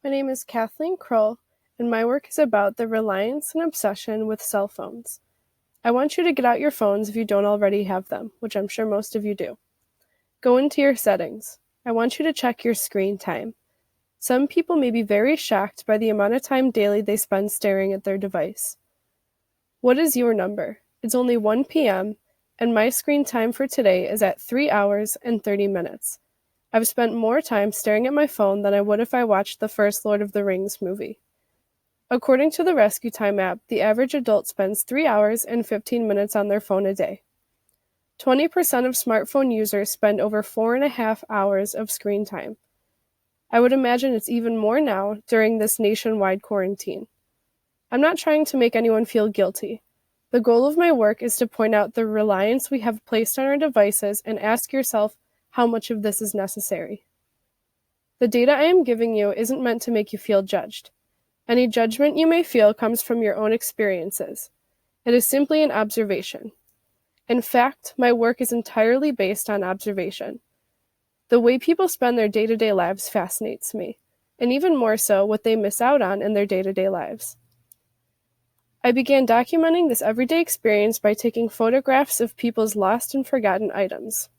My name is Kathleen Krull, and my work is about the reliance and obsession with cell phones. I want you to get out your phones if you don't already have them, which I'm sure most of you do. Go into your settings. I want you to check your screen time. Some people may be very shocked by the amount of time daily they spend staring at their device. What is your number? It's only 1 p.m., and my screen time for today is at 3 hours and 30 minutes. I've spent more time staring at my phone than I would if I watched the first Lord of the Rings movie. According to the Rescue Time app, the average adult spends 3 hours and 15 minutes on their phone a day. 20% of smartphone users spend over 4.5 hours of screen time. I would imagine it's even more now during this nationwide quarantine. I'm not trying to make anyone feel guilty. The goal of my work is to point out the reliance we have placed on our devices and ask yourself how much of this is necessary. The data I am giving you isn't meant to make you feel judged. Any judgment you may feel comes from your own experiences. It is simply an observation. In fact, my work is entirely based on observation. The way people spend their day-to-day lives fascinates me, and even more so what they miss out on in their day-to-day lives. I began documenting this everyday experience by taking photographs of people's lost and forgotten items.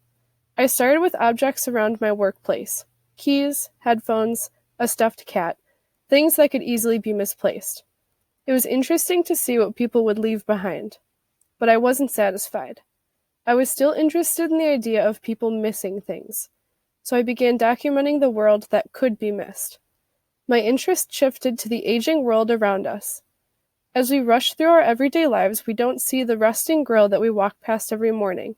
I started with objects around my workplace: keys, headphones, a stuffed cat, things that could easily be misplaced. It was interesting to see what people would leave behind. But I wasn't satisfied. I was still interested in the idea of people missing things. So I began documenting the world that could be missed. My interest shifted to the aging world around us. As we rush through our everyday lives, we don't see the rusting grill that we walk past every morning,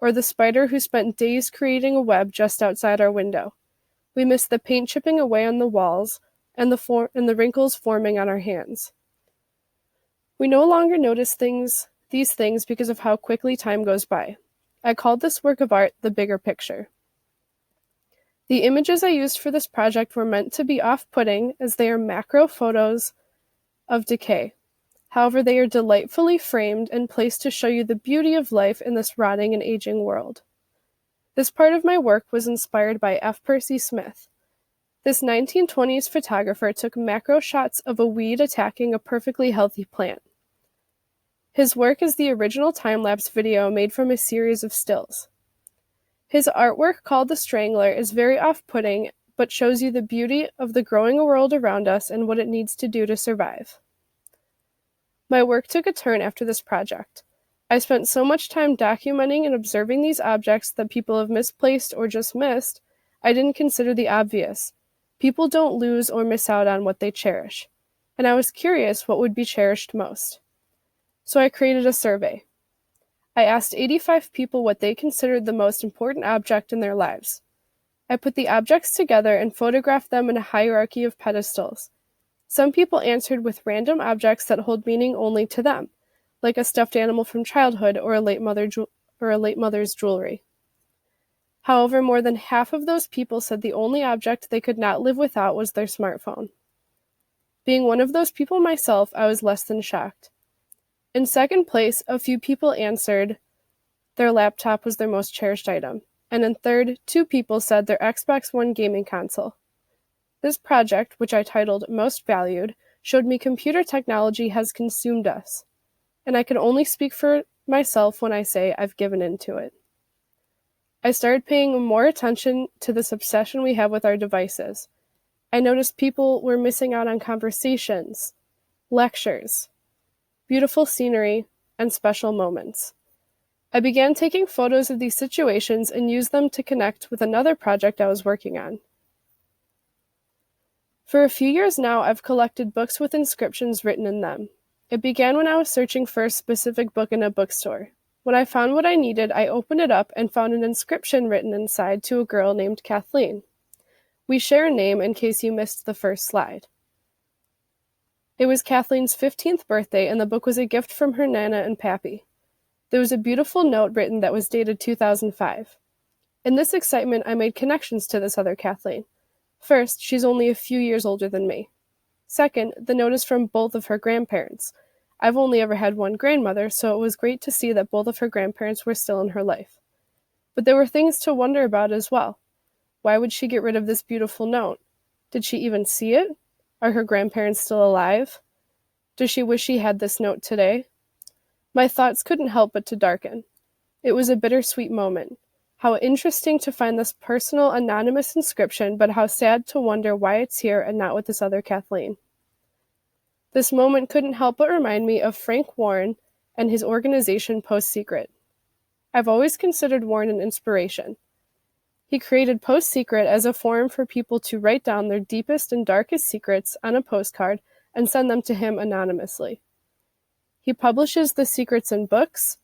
or the spider who spent days creating a web just outside our window. We miss the paint chipping away on the walls and the wrinkles forming on our hands. We no longer notice these things because of how quickly time goes by. I called this work of art the bigger picture. The images I used for this project were meant to be off-putting as they are macro photos of decay. However, they are delightfully framed and placed to show you the beauty of life in this rotting and aging world. This part of my work was inspired by F. Percy Smith. This 1920s photographer took macro shots of a weed attacking a perfectly healthy plant. His work is the original time-lapse video made from a series of stills. His artwork, called The Strangler, is very off-putting, but shows you the beauty of the growing world around us and what it needs to do to survive. My work took a turn after this project. I spent so much time documenting and observing these objects that people have misplaced or just missed, I didn't consider the obvious. People don't lose or miss out on what they cherish, and I was curious what would be cherished most. So I created a survey. I asked 85 people what they considered the most important object in their lives. I put the objects together and photographed them in a hierarchy of pedestals. Some people answered with random objects that hold meaning only to them, like a stuffed animal from childhood or a late mother's jewelry. However, more than half of those people said the only object they could not live without was their smartphone. Being one of those people myself, I was less than shocked. In second place, a few people answered their laptop was their most cherished item, and in third, 2 people said their Xbox One gaming console. This project, which I titled Most Valued, showed me computer technology has consumed us, and I can only speak for myself when I say I've given in to it. I started paying more attention to this obsession we have with our devices. I noticed people were missing out on conversations, lectures, beautiful scenery, and special moments. I began taking photos of these situations and used them to connect with another project I was working on. For a few years now, I've collected books with inscriptions written in them. It began when I was searching for a specific book in a bookstore. When I found what I needed, I opened it up and found an inscription written inside to a girl named Kathleen. We share a name in case you missed the first slide. It was Kathleen's 15th birthday, and the book was a gift from her Nana and Pappy. There was a beautiful note written that was dated 2005. In this excitement, I made connections to this other Kathleen. First, she's only a few years older than me. Second, the note is from both of her grandparents. I've only ever had one grandmother, so it was great to see that both of her grandparents were still in her life. But there were things to wonder about as well. Why would she get rid of this beautiful note? Did she even see it? Are her grandparents still alive? Does she wish she had this note today? My thoughts couldn't help but to darken. It was a bittersweet moment. How interesting to find this personal, anonymous inscription, but how sad to wonder why it's here and not with this other Kathleen. This moment couldn't help but remind me of Frank Warren and his organization PostSecret. I've always considered Warren an inspiration. He created PostSecret as a forum for people to write down their deepest and darkest secrets on a postcard and send them to him anonymously. He publishes the secrets in books,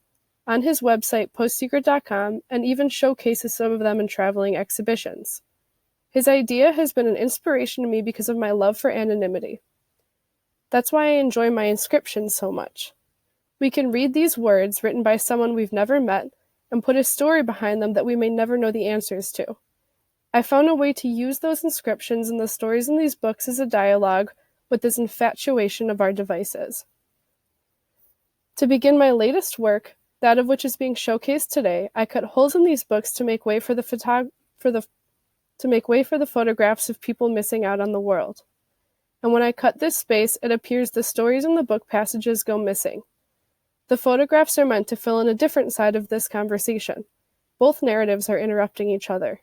on his website postsecret.com, and even showcases some of them in traveling exhibitions. His idea has been an inspiration to me because of my love for anonymity. That's why I enjoy my inscriptions so much. We can read these words written by someone we've never met and put a story behind them that we may never know the answers to. I found a way to use those inscriptions and the stories in these books as a dialogue with this infatuation of our devices. To begin my latest work, that of which is being showcased today, I cut holes in these books to make way for the photographs of people missing out on the world. And when I cut this space, it appears the stories in the book passages go missing. The photographs are meant to fill in a different side of this conversation. Both narratives are interrupting each other,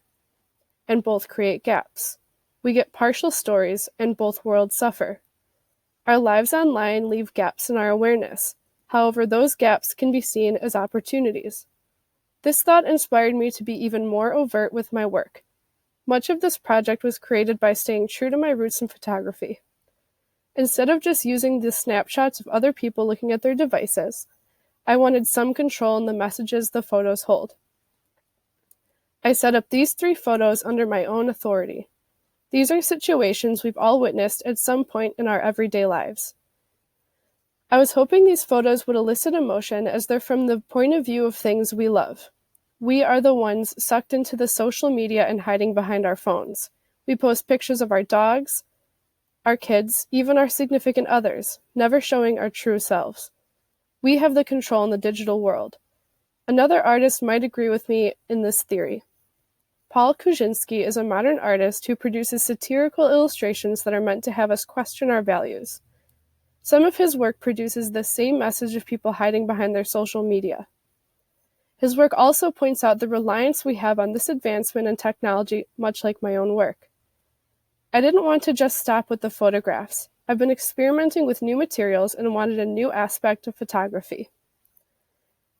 and both create gaps. We get partial stories, and both worlds suffer. Our lives online leave gaps in our awareness. However, those gaps can be seen as opportunities. This thought inspired me to be even more overt with my work. Much of this project was created by staying true to my roots in photography. Instead of just using the snapshots of other people looking at their devices, I wanted some control in the messages the photos hold. I set up these 3 photos under my own authority. These are situations we've all witnessed at some point in our everyday lives. I was hoping these photos would elicit emotion as they're from the point of view of things we love. We are the ones sucked into the social media and hiding behind our phones. We post pictures of our dogs, our kids, even our significant others, never showing our true selves. We have the control in the digital world. Another artist might agree with me in this theory. Paul Kuczynski is a modern artist who produces satirical illustrations that are meant to have us question our values. Some of his work produces the same message of people hiding behind their social media. His work also points out the reliance we have on this advancement in technology, much like my own work. I didn't want to just stop with the photographs. I've been experimenting with new materials and wanted a new aspect of photography.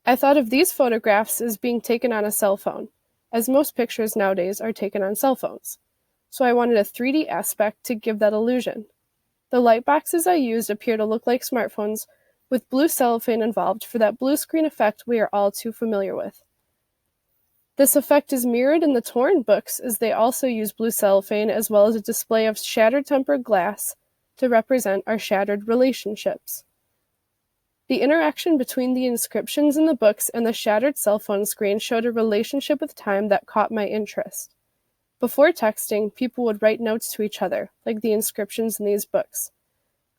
I thought of these photographs as being taken on a cell phone, as most pictures nowadays are taken on cell phones. So I wanted a 3D aspect to give that illusion. The light boxes I used appear to look like smartphones, with blue cellophane involved for that blue screen effect we are all too familiar with. This effect is mirrored in the torn books, as they also use blue cellophane as well as a display of shattered tempered glass to represent our shattered relationships. The interaction between the inscriptions in the books and the shattered cell phone screen showed a relationship with time that caught my interest. Before texting, people would write notes to each other, like the inscriptions in these books.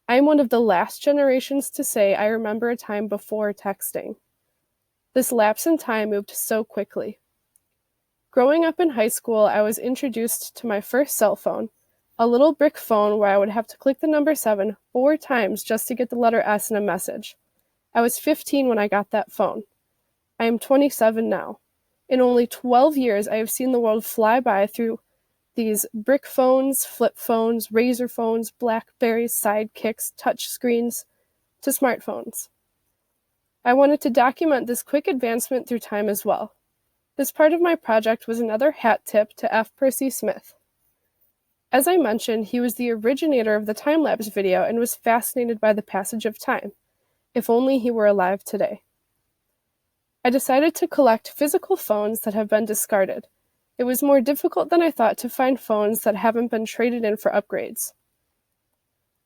I am one of the last generations to say I remember a time before texting. This lapse in time moved so quickly. Growing up in high school, I was introduced to my first cell phone, a little brick phone where I would have to click the number 7 4 times just to get the letter S in a message. I was 15 when I got that phone. I am 27 now. In only 12 years, I have seen the world fly by through these brick phones, flip phones, razor phones, Blackberries, sidekicks, touch screens, to smartphones. I wanted to document this quick advancement through time as well. This part of my project was another hat tip to F. Percy Smith. As I mentioned, he was the originator of the time-lapse video and was fascinated by the passage of time. If only he were alive today. I decided to collect physical phones that have been discarded. It was more difficult than I thought to find phones that haven't been traded in for upgrades.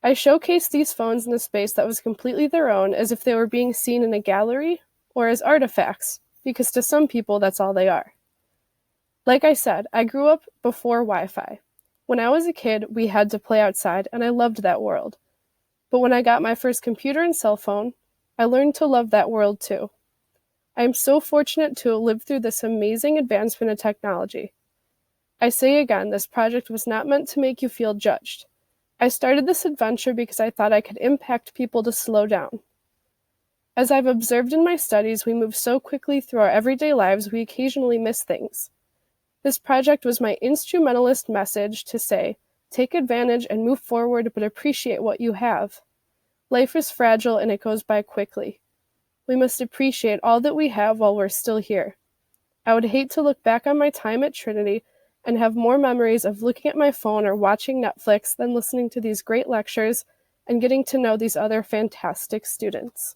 I showcased these phones in a space that was completely their own, as if they were being seen in a gallery or as artifacts, because to some people that's all they are. Like I said, I grew up before Wi-Fi. When I was a kid, we had to play outside, and I loved that world. But when I got my first computer and cell phone, I learned to love that world too. I am so fortunate to have lived through this amazing advancement in technology. I say again, this project was not meant to make you feel judged. I started this adventure because I thought I could impact people to slow down. As I've observed in my studies, we move so quickly through our everyday lives we occasionally miss things. This project was my instrumentalist message to say, take advantage and move forward, but appreciate what you have. Life is fragile and it goes by quickly. We must appreciate all that we have while we're still here. I would hate to look back on my time at Trinity and have more memories of looking at my phone or watching Netflix than listening to these great lectures and getting to know these other fantastic students.